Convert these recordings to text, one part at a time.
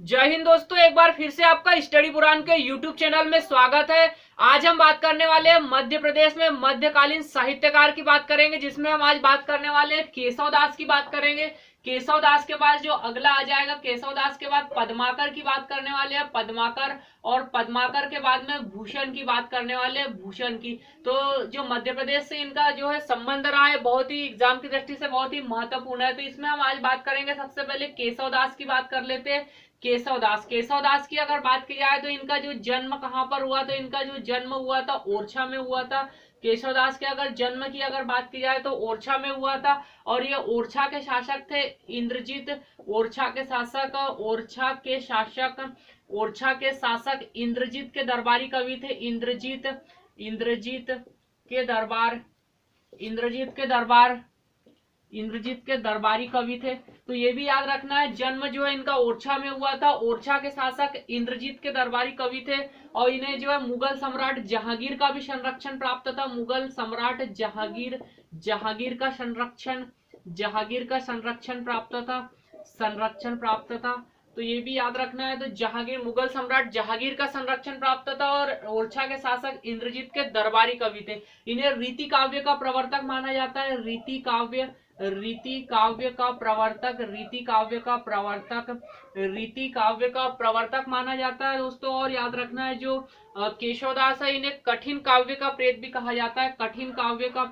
जय हिंद दोस्तों, एक बार फिर से आपका स्टडी पुराण के यूट्यूब चैनल में स्वागत है। आज हम बात करने वाले हैं मध्य प्रदेश में मध्यकालीन साहित्यकार की बात करेंगे, जिसमें हम आज बात करने वाले हैं केशव दास की बात करेंगे। केशव दास के बाद जो अगला आ जाएगा, केशव दास के बाद पद्माकर की बात करने वाले हैं, पद्माकर। और पद्माकर के बाद में भूषण की बात करने वाले हैं, भूषण की। तो जो मध्य प्रदेश से इनका जो है संबंध रहा है, बहुत ही एग्जाम की दृष्टि से बहुत ही महत्वपूर्ण है। तो इसमें हम आज बात करेंगे, सबसे पहले केशव दास की बात कर लेते हैं। केशव दास की अगर बात की जाए तो इनका जो जन्म कहां पर हुआ, तो इनका जो जन्म हुआ था ओरछा में हुआ था। केशव दास के अगर जन्म की अगर बात की जाए तो ओरछा में हुआ था। और ये ओरछा के शासक थे इंद्रजीत। ओरछा के शासक ओरछा के शासक इंद्रजीत के दरबारी कवि थे। इंद्रजीत के दरबार इंद्रजीत के दरबार इंद्रजीत के दरबारी कवि थे। तो ये भी याद रखना है, जन्म जो है इनका ओरछा में हुआ था। ओरछा के शासक इंद्रजीत के दरबारी कवि थे। और इन्हें जो है मुगल सम्राट जहांगीर का भी संरक्षण प्राप्त था। मुगल सम्राट जहांगीर का संरक्षण प्राप्त था। तो ये भी याद रखना है। तो जहांगीर, मुगल सम्राट जहांगीर का संरक्षण प्राप्त था और ओरछा के शासक इंद्रजीत के दरबारी कवि थे। इन्हें रीति काव्य का प्रवर्तक माना जाता है। रीति काव्य का प्रवर्तक माना जाता है दोस्तों। और याद रखना है, जो केशवदास है इन्हें कठिन काव्य का प्रेत भी कहा जाता है। कठिन काव्य का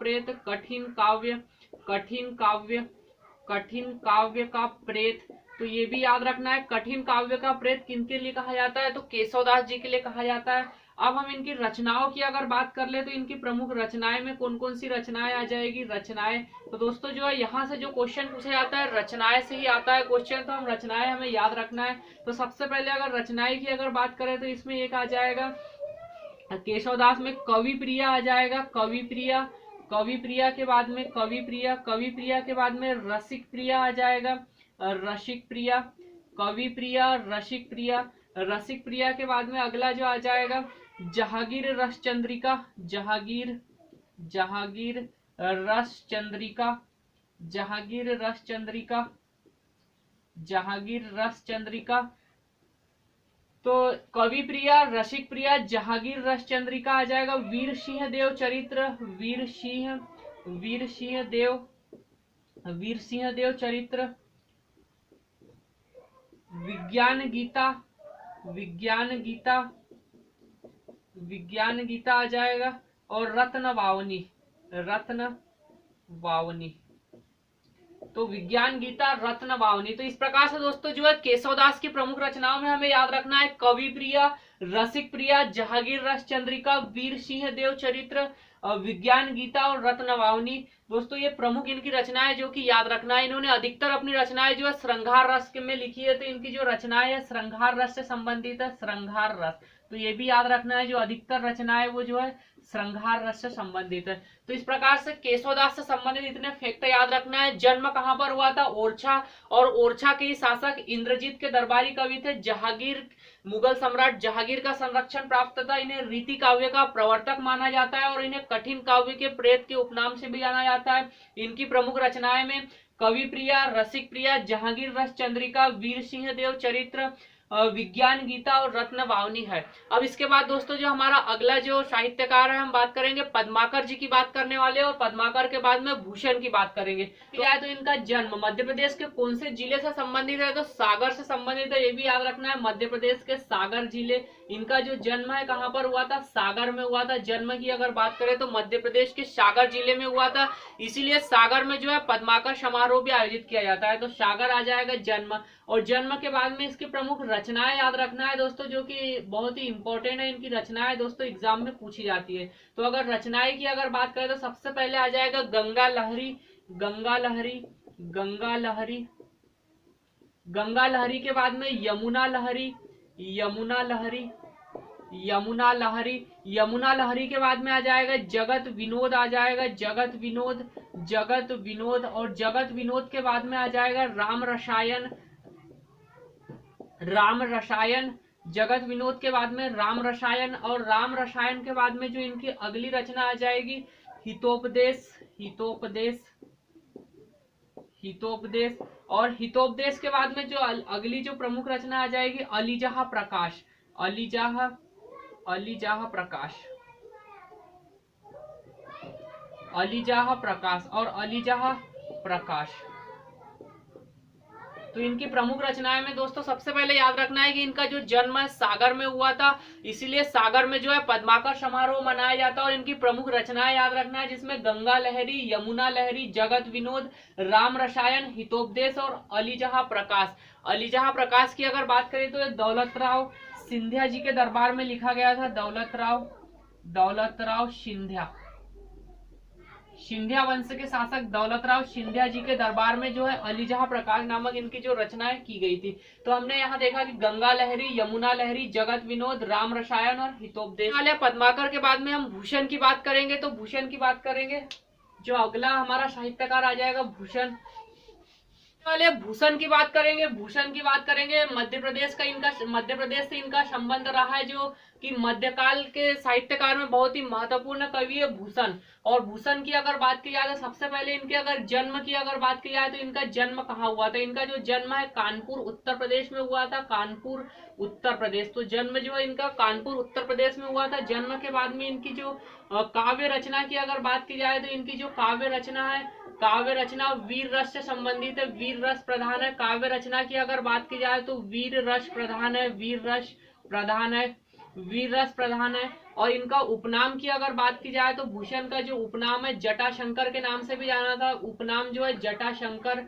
प्रेत। तो ये भी याद रखना है, कठिन काव्य का प्रेत किनके लिए कहा जाता है, तो केशवदास जी के लिए कहा जाता है। अब हम इनकी रचनाओं की अगर बात कर ले तो इनकी प्रमुख रचनाएं में कौन कौन सी रचनाएं आ जाएगी, रचनाएं। तो दोस्तों जो है यहाँ से जो क्वेश्चन पूछा जाता है रचनाएं से ही आता है क्वेश्चन, तो हम रचनाएं हमें याद रखना है। तो सबसे पहले अगर रचनाएं की अगर बात करें तो इसमें एक आ जाएगा केशवदास में कवि प्रिया आ जाएगा। कवि प्रिया के बाद में कवि प्रिया के बाद में रसिक प्रिया आ जाएगा। रसिक प्रिया, कवि प्रिया, रसिक प्रिया के बाद में अगला जो आ जाएगा जहांगीर रस चंद्रिका। जहांगीर रस चंद्रिका जहांगीर रस चंद्रिका। तो कवि प्रिया, रसिक प्रिया, जहांगीर रस चंद्रिका आ जाएगा। वीर सिंह देव चरित्र, वीर सिंह देव चरित्र। विज्ञान गीता आ जाएगा। और रत्न वावनी। तो विज्ञान गीता, रत्न वावनी। तो इस प्रकार से दोस्तों जो है केशवदास की प्रमुख रचनाओं में हमें याद रखना है कवि प्रिया, रसिक प्रिया, जहांगीर रस चंद्रिका, वीर सिंह देव चरित्र, विज्ञान गीता और रत्न वावनी। दोस्तों ये प्रमुख इनकी रचनाएं जो कि याद रखना है। इन्होंने अधिकतर अपनी रचनाएं जो है श्रृंगार रस में लिखी है। तो इनकी जो रचनाएं है श्रृंगार रस से संबंधित है, श्रृंगार रस। तो ये भी याद रखना है, जो अधिकतर रचनाएं वो जो है श्रृंगार रस से संबंधित है। तो इस प्रकार से केशवदास से संबंधित इतने फैक्ट याद रखना है। जन्म कहां पर हुआ था, ओरछा। और ओरछा के ही शासक इंद्रजीत के दरबारी कवि थे। जहांगीर, मुगल सम्राट जहांगीर का संरक्षण प्राप्त था। इन्हें रीति काव्य का प्रवर्तक माना जाता है और इन्हें कठिन काव्य के प्रेत के उपनाम से भी जाना जाता है। इनकी प्रमुख रचनाएं में कवि प्रिया, रसिक प्रिया, जहांगीर रस चंद्रिका, वीर सिंह देव चरित्र, विज्ञान गीता और रत्न वावनी है। अब इसके बाद दोस्तों जो हमारा अगला जो साहित्यकार है, हम बात करेंगे पद्माकर जी की बात करने वाले, और पद्माकर के बाद में भूषण की बात करेंगे। तो इनका जन्म मध्य प्रदेश के कौन से जिले से संबंधित है, तो सागर से संबंधित है। ये भी याद रखना है, मध्य प्रदेश के सागर जिले। इनका जो जन्म है कहां पर हुआ था, सागर में हुआ था। जन्म की अगर बात करें तो मध्य प्रदेश के सागर जिले में हुआ था। इसीलिए सागर में जो है पद्माकर समारोह भी आयोजित किया जाता है। तो सागर आ जाएगा जन्म। और जन्म के बाद में इसकी प्रमुख रचनाएं याद रखना है दोस्तों, जो कि बहुत ही इंपॉर्टेंट है। इनकी रचनाएं दोस्तों एग्जाम में पूछी जाती है। तो अगर रचनाएं की अगर बात करें तो सबसे पहले आ जाएगा गंगा लहरी। गंगा लहरी के बाद में यमुना लहरी। यमुना लहरी के बाद में आ जाएगा जगत विनोद आ जाएगा। जगत विनोद। और जगत विनोद के बाद में आ जाएगा राम रसायन। जगत विनोद के बाद में राम रसायन। और राम रसायन के बाद में जो इनकी अगली रचना आ जाएगी हितोपदेश। और हितोपदेश के बाद में जो अगली जो प्रमुख रचना आ जाएगी अलीजाह प्रकाश, अलीजाह प्रकाश, अलीजाह प्रकाश और अलीजाह प्रकाश। तो इनकी प्रमुख रचनाएं में दोस्तों सबसे पहले याद रखना है कि इनका जो जन्म है सागर में हुआ था, इसीलिए सागर में जो है पद्माकर समारोह मनाया जाता है। और इनकी प्रमुख रचनाएं याद रखना है जिसमें गंगा लहरी, यमुना लहरी, जगत विनोद, राम रसायन, हितोपदेश और अलीजाह प्रकाश। अलीजाह प्रकाश की अगर बात करें तो ये दौलत राव सिंधिया जी के दरबार में लिखा गया था। दौलत राव सिंधिया वंश के शासक दौलत राव सिंधिया जी के दरबार में जो है अलीजाह प्रकाश नामक इनकी जो रचनाएं की गई थी। तो हमने यहाँ देखा कि गंगा लहरी, यमुना लहरी, जगत विनोद, राम रसायन और हितोपदेश। पद्माकर के बाद में हम भूषण की बात करेंगे। तो भूषण की बात करेंगे, जो अगला हमारा साहित्यकार आ जाएगा भूषण वाले। भूषण की बात करेंगे मध्य प्रदेश से इनका संबंध रहा है, जो कि मध्यकाल के साहित्यकार में बहुत ही महत्वपूर्ण कवि है भूषण। और भूषण की अगर बात की जाए तो सबसे पहले इनके अगर जन्म की अगर बात की जाए तो इनका जन्म कहाँ हुआ था। इनका जो जन्म है कानपुर उत्तर प्रदेश में हुआ था, कानपुर उत्तर प्रदेश। तो जन्म जो है इनका कानपुर उत्तर प्रदेश में हुआ था। जन्म के बाद में इनकी जो काव्य रचना की अगर बात की जाए तो इनकी जो काव्य रचना वीर रस से संबंधित है, वीर रस प्रधान है। काव्य रचना की अगर बात की जाए तो वीर रस प्रधान है। और इनका उपनाम की अगर बात की जाए तो भूषण का जो उपनाम है जटाशंकर के नाम से भी जाना था। उपनाम जो है जटाशंकर।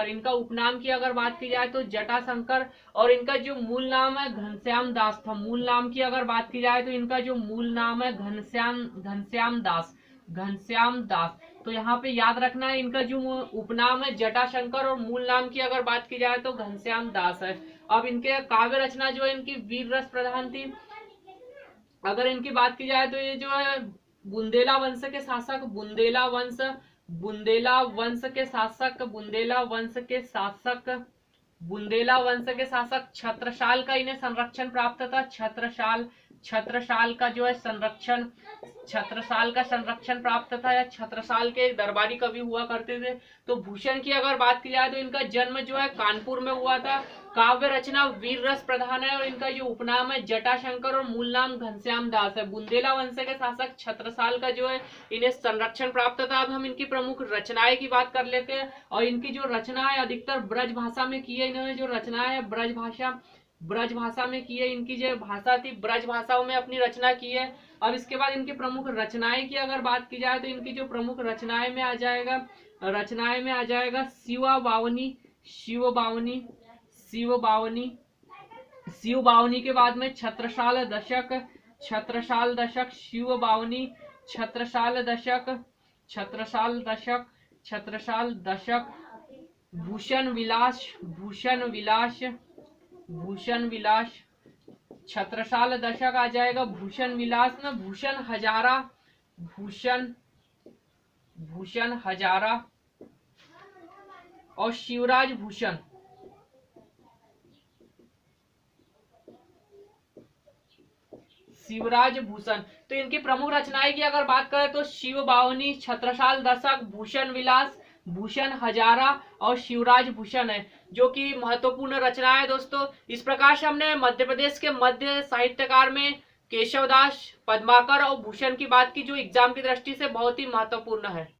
इनका उपनाम की अगर बात की जाए तो जटाशंकर। और इनका जो मूल नाम है घनश्याम दास था। मूल नाम की अगर बात की जाए तो इनका जो मूल नाम है घनश्याम दास। तो यहाँ पे याद रखना है इनका जो उपनाम है जटाशंकर और मूल नाम की अगर बात की जाए तो घनश्याम दास है। अब इनके काव्य रचना जो है इनकी वीर रस प्रधान थी। अगर इनकी बात की जाए तो ये जो है बुंदेला वंश के शासक छत्रसाल का इन्हें संरक्षण प्राप्त था। छत्रसाल का संरक्षण प्राप्त था, या छत्रसाल के दरबारी कवि हुआ करते थे। तो भूषण की अगर बात की जाए तो इनका जन्म जो है कानपुर में हुआ था। काव्य रचना वीर रस प्रधान है और इनका जो उपनाम है जटाशंकर और मूल नाम घनश्याम दास है। बुंदेला वंश के शासक छत्रसाल का जो है इन्हें संरक्षण प्राप्त था। अब हम इनकी प्रमुख रचनाएं की बात कर लेते हैं। और इनकी जो रचना है अधिकतर ब्रज भाषा में की है। इन्होंने जो रचना है ब्रज भाषा में की है। इनकी जो भाषा थी ब्रज भाषाओं में अपनी रचना की है। अब इसके बाद इनकी प्रमुख रचनाएं की अगर बात की जाए तो इनकी जो प्रमुख रचनाएं में आ जाएगा शिव बावनी के बाद में छत्रसाल दशक, शिव बावनी, छत्रसाल दशक, भूषण विलास, छत्रसाल दशक आ जाएगा। भूषण विलास में भूषण हजारा और शिवराज भूषण। तो इनकी प्रमुख रचनाएं की अगर बात करें तो शिव बावनी, छत्रसाल दशक, भूषण विलास, भूषण हजारा और शिवराज भूषण है, जो कि महत्वपूर्ण रचना है दोस्तों। इस प्रकार से हमने मध्य प्रदेश के मध्य साहित्यकार में केशवदास, पद्माकर और भूषण की बात की, जो एग्जाम की दृष्टि से बहुत ही महत्वपूर्ण है।